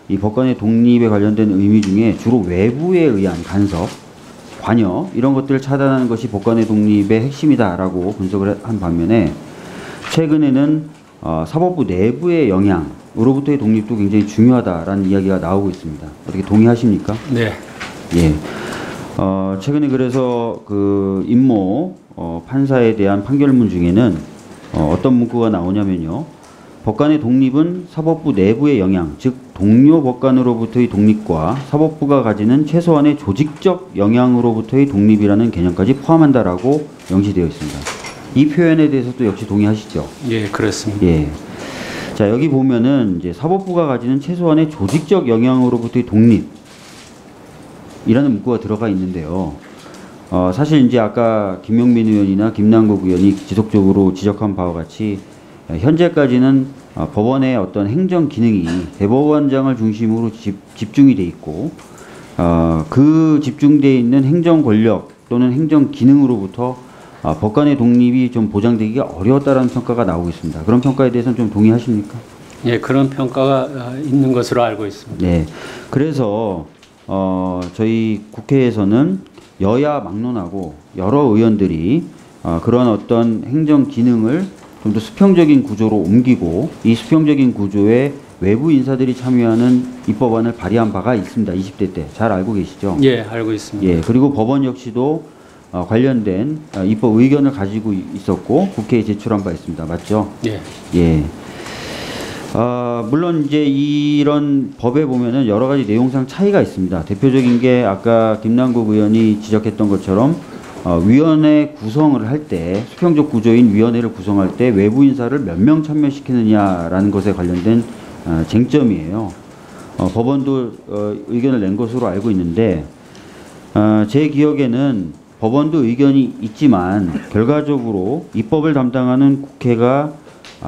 이 법관의 독립에 관련된 의미 중에 주로 외부에 의한 간섭, 관여 이런 것들을 차단하는 것이 법관의 독립의 핵심이다라고 분석을 한 반면에 최근에는 사법부 내부의 영향으로부터의 독립도 굉장히 중요하다라는 이야기가 나오고 있습니다. 어떻게 동의하십니까? 네. 예. 최근에 그래서 그 임모 판사에 대한 판결문 중에는 어떤 문구가 나오냐면요. 법관의 독립은 사법부 내부의 영향, 즉 동료 법관으로부터의 독립과 사법부가 가지는 최소한의 조직적 영향으로부터의 독립이라는 개념까지 포함한다라고 명시되어 있습니다. 이 표현에 대해서도 역시 동의하시죠? 예, 그렇습니다. 예. 자, 여기 보면은 이제 사법부가 가지는 최소한의 조직적 영향으로부터의 독립이라는 문구가 들어가 있는데요. 사실 이제 아까 김용민 의원이나 김남국 의원이 지속적으로 지적한 바와 같이 현재까지는 법원의 어떤 행정 기능이 대법원장을 중심으로 집중이 돼 있고 그 집중되어 있는 행정 권력 또는 행정 기능으로부터 법관의 독립이 좀 보장되기가 어려웠다라는 평가가 나오고 있습니다. 그런 평가에 대해서는 좀 동의하십니까? 예, 그런 평가가 있는 것으로 알고 있습니다. 네. 그래서 저희 국회에서는 여야 막론하고 여러 의원들이 그런 어떤 행정 기능을 좀 더 수평적인 구조로 옮기고 이 수평적인 구조에 외부 인사들이 참여하는 입법안을 발의한 바가 있습니다. 20대 때. 잘 알고 계시죠? 예, 알고 있습니다. 예. 그리고 법원 역시도 관련된 입법 의견을 가지고 있었고 국회에 제출한 바 있습니다. 맞죠? 예. 예. 물론 이제 이런 법에 보면은 여러 가지 내용상 차이가 있습니다. 대표적인 게 아까 김남국 의원이 지적했던 것처럼 위원회 구성을 할 때 수평적 구조인 위원회를 구성할 때 외부 인사를 몇 명 참여시키느냐라는 것에 관련된 쟁점이에요. 법원도 의견을 낸 것으로 알고 있는데 제 기억에는 법원도 의견이 있지만 결과적으로 입법을 담당하는 국회가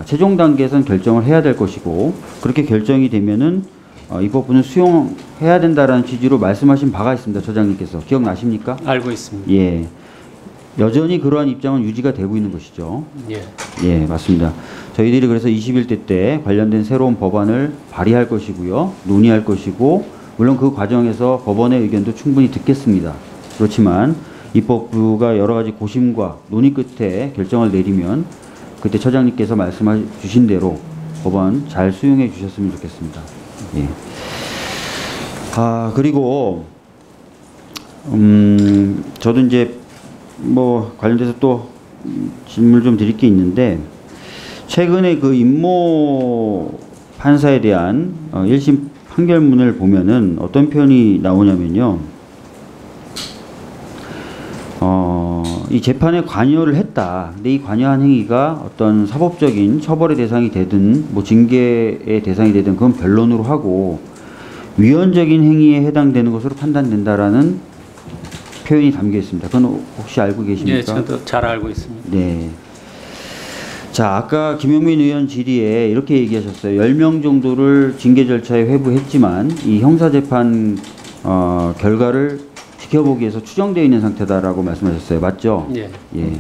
최종 단계에선 결정을 해야 될 것이고 그렇게 결정이 되면은 입법부는 수용해야 된다라는 취지로 말씀하신 바가 있습니다. 처장님께서 기억나십니까? 알고 있습니다. 예, 여전히 그러한 입장은 유지가 되고 있는 것이죠. 예. 예, 맞습니다. 저희들이 그래서 21대 때 관련된 새로운 법안을 발의할 것이고요, 논의할 것이고 물론 그 과정에서 법원의 의견도 충분히 듣겠습니다. 그렇지만 입법부가 여러 가지 고심과 논의 끝에 결정을 내리면 그때 처장님께서 말씀해 주신 대로 법안 잘 수용해 주셨으면 좋겠습니다. 예. 그리고 저도 이제 뭐 관련돼서 또 질문을 좀 드릴 게 있는데 최근에 그 임모 판사에 대한 1심 판결문을 보면은 어떤 표현이 나오냐면요. 이 재판에 관여를 했다. 근데 이 관여한 행위가 어떤 사법적인 처벌의 대상이 되든 뭐 징계의 대상이 되든 그건 변론으로 하고 위헌적인 행위에 해당되는 것으로 판단된다라는 표현이 담겨 있습니다. 그건 혹시 알고 계십니까? 예, 저도 잘 알고 있습니다. 네. 자, 아까 김용민 의원 질의에 이렇게 얘기하셨어요. 10명 정도를 징계 절차에 회부했지만 이 형사재판 결과를 지켜보기 위해서 추정되어 있는 상태다라고 말씀하셨어요. 맞죠? 예. 예.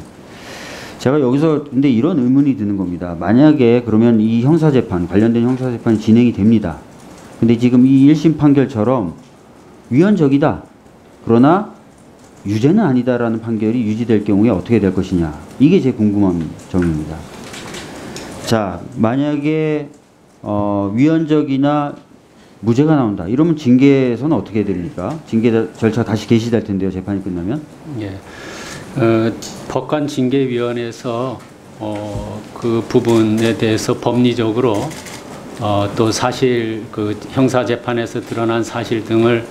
제가 여기서 근데 이런 의문이 드는 겁니다. 만약에 그러면 이 형사재판, 관련된 형사재판이 진행이 됩니다. 근데 지금 이 1심 판결처럼 위헌적이다. 그러나 유죄는 아니다라는 판결이 유지될 경우에 어떻게 될 것이냐. 이게 제 궁금한 점입니다. 자, 만약에 위헌적이나 무죄가 나온다. 이러면 징계에서는 어떻게 됩니까? 징계 절차가 다시 개시될 텐데요. 재판이 끝나면. 예. 법관징계위원회에서 그 부분에 대해서 법리적으로 또 사실 그 형사재판에서 드러난 사실 등을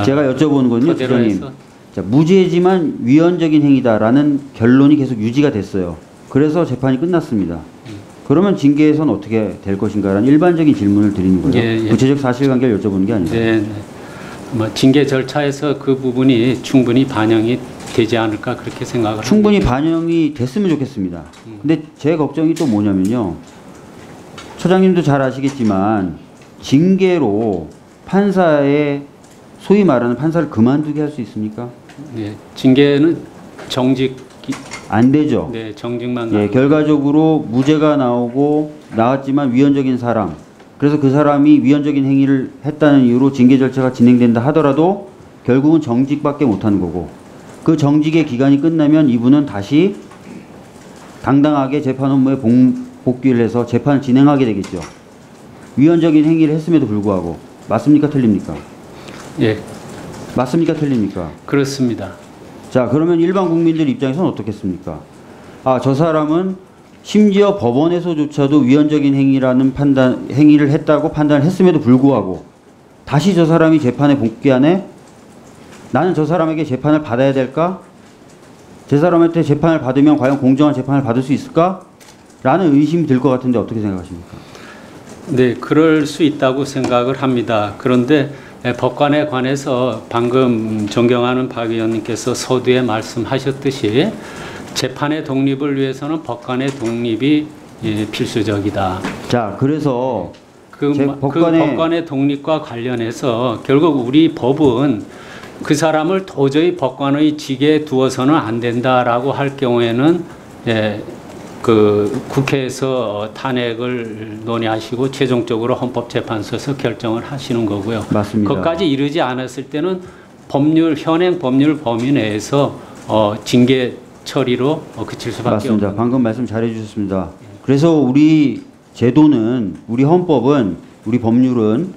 제가 여쭤보는 건요, 토대로 부장님. 해서 자, 무죄지만 위헌적인 행위다라는 결론이 계속 유지가 됐어요. 그래서 재판이 끝났습니다. 그러면 징계에서는 어떻게 될 것인가라는 일반적인 질문을 드리는 거예요. 예, 예. 구체적 사실관계를 여쭤보는 게 아니라. 네, 네. 뭐 징계 절차에서 그 부분이 충분히 반영이 되지 않을까 그렇게 생각을 충분히 합니다. 반영이 됐으면 좋겠습니다. 근데 제 걱정이 또 뭐냐면요. 처장님도 잘 아시겠지만 징계로 판사의 소위 말하는 판사를 그만두게 할 수 있습니까? 네, 징계는 정직 안 되죠. 네, 정직만 예, 결과적으로 무죄가 나오고 나왔지만 위헌적인 사람 그래서 그 사람이 위헌적인 행위를 했다는 이유로 징계 절차가 진행된다 하더라도 결국은 정직밖에 못하는 거고, 그 정직의 기간이 끝나면 이분은 다시 당당하게 재판 업무에 복귀를 해서 재판을 진행하게 되겠죠. 위헌적인 행위를 했음에도 불구하고. 맞습니까? 틀립니까? 예, 맞습니까? 틀립니까? 그렇습니다. 자, 그러면 일반 국민들 입장에서는 어떻겠습니까? 아, 저 사람은 심지어 법원에서조차도 위헌적인 행위를 했다고 판단을 했음에도 불구하고 다시 저 사람이 재판에 복귀하네? 나는 저 사람에게 재판을 받아야 될까? 제 사람한테 재판을 받으면 과연 공정한 재판을 받을 수 있을까? 라는 의심이 들 것 같은데 어떻게 생각하십니까? 네, 그럴 수 있다고 생각을 합니다. 그런데 법관에 관해서 방금 존경하는 박 의원님께서 서두에 말씀하셨듯이 재판의 독립을 위해서는 법관의 독립이 필수적이다. 자, 그래서 그 법관의 독립과 관련해서 결국 우리 법은 그 사람을 도저히 법관의 직에 두어서는 안 된다라고 할 경우에는 그 국회에서 탄핵을 논의하시고 최종적으로 헌법재판소에서 결정을 하시는 거고요. 맞습니다. 거기까지 이르지 않았을 때는 현행 법률 범위 내에서 징계 처리로 그칠 수밖에 맞습니다. 없는. 방금 말씀 잘해 주셨습니다. 그래서 우리 제도는, 우리 헌법은, 우리 법률은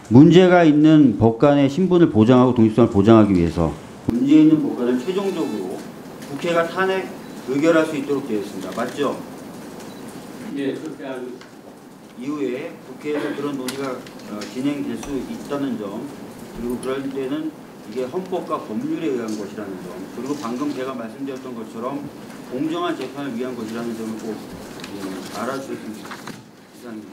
문제가 있는 법관의 신분을 보장하고 독립성을 보장하기 위해서 문제 있는 법관을 최종적으로 국회가 탄핵 의결할 수 있도록 되어 있습니다. 맞죠? 예, 그렇게 알고 있습니다. 이후에 국회에서 그런 논의가 진행될 수 있다는 점, 그리고 그럴 때는 이게 헌법과 법률에 의한 것이라는 점, 그리고 방금 제가 말씀드렸던 것처럼 공정한 재판을 위한 것이라는 점을 꼭 알아주셨으면 좋겠습니다. 이상입니다.